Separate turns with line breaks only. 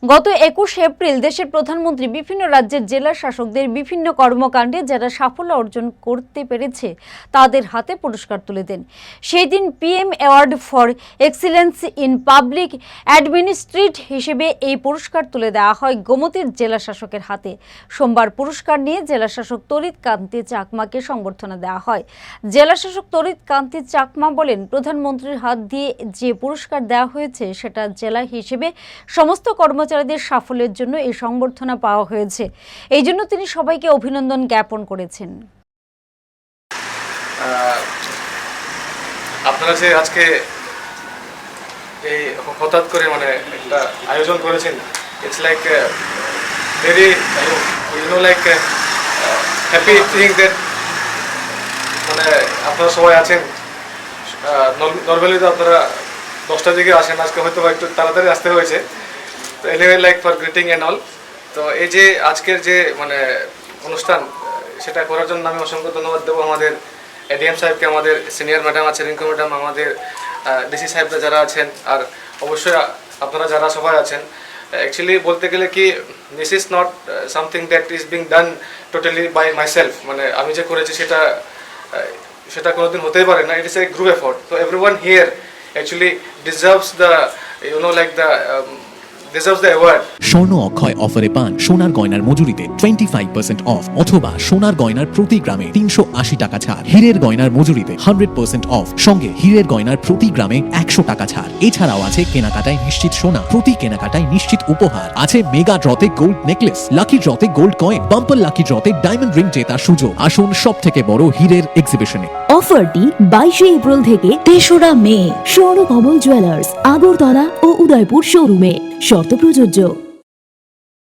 গত ২১ এপ্রিল দেশের প্রধানমন্ত্রী বিভিন্ন রাজ্যের জেলা শাসকদের বিভিন্ন কর্মকাণ্ডে যারা সাফল্য অর্জন করতে পেরেছে তাদের হাতে পুরস্কার তুলে দেন। সেই দিন PM award for excellence in public administrate হিসেবে এই পুরস্কার তুলে দেওয়া হয় গোমতীর জেলা শাসকের হাতে। সোমবার পুরস্কার নিয়ে জেলা শাসক তরিৎ কান্তি চাকমাকে সংবর্ধনা দেওয়া হয়। জেলা শাসক তরিৎ কান্তি চাকমা বলেন, প্রধানমন্ত্রীর হাত দিয়ে যে পুরস্কার দেওয়া হয়েছে সেটা জেলা হিসেবে সমস্ত কর্মচারীদের সাফল্যের জন্য এই সংবর্ধনা পাওয়া হয়েছে। এই জন্য তিনি সবাইকে অভিনন্দন জ্ঞাপন করেছেন।
আপনারা যে আজকে এই হঠাৎ করে একটা আয়োজন করেছেন, it's like very like happy thing that আপনারা সবাই আছেন। নর্মালি তো আপনারা 10টার দিকে আসেন, আজকে হয়তো একটু তাড়াতাড়ি আসতে হয়েছে। তো anyway like for greeting and all. তো এই যে আজকের যে অনুষ্ঠান, সেটা করার জন্য আমি অসংখ্য ধন্যবাদ দেবো আমাদের এডিএম সাহেবকে, আমাদের সিনিয়র ম্যাডাম আছে রিঙ্কু ম্যাডাম, আমাদের ডিসি সাহেবরা যারা আছেন, আর অবশ্যই আপনারা যারা সবাই আছেন। অ্যাকচুয়ালি বলতে গেলে কি, this is not something that is being done totally by myself. আমি যে করেছি সেটা কোনোদিন হতেই পারে না। It is a group effort. তো everyone here actually deserves the deserves the award.
স্বর্ণ অক্ষয় অফারে পান সোনার গয়নার মজুরিতে 25% অফ অথবা সোনার গয়নার প্রতি গ্রামে 380 টাকা ছাড়। হীরের গয়নার মজুরিতে 100% অফ, সঙ্গে হীরের গয়নার প্রতি গ্রামে 100 টাকা ছাড়। এছাড়াও আছে কেনাকাটায় নিশ্চিত সোনা, প্রতি কেনাকাটায় নিশ্চিত উপহার। আছে মেগা ড্রতে গোল্ড নেকলেস, লাকি ড্রতে গোল্ড কয়েন, বাম্পার লাকি ড্রতে ডায়মন্ড রিং জেতার সুযোগ। আসুন সব থেকে বড় হীরের এক্সিবিশনে।
অফারটি 22 এপ্রিল থেকে 3রা মে স্বর্ণকমল জুয়েলার্স, আগরতলা ও উদয়পুর শোরুমে। শর্ত প্রযোজ্য।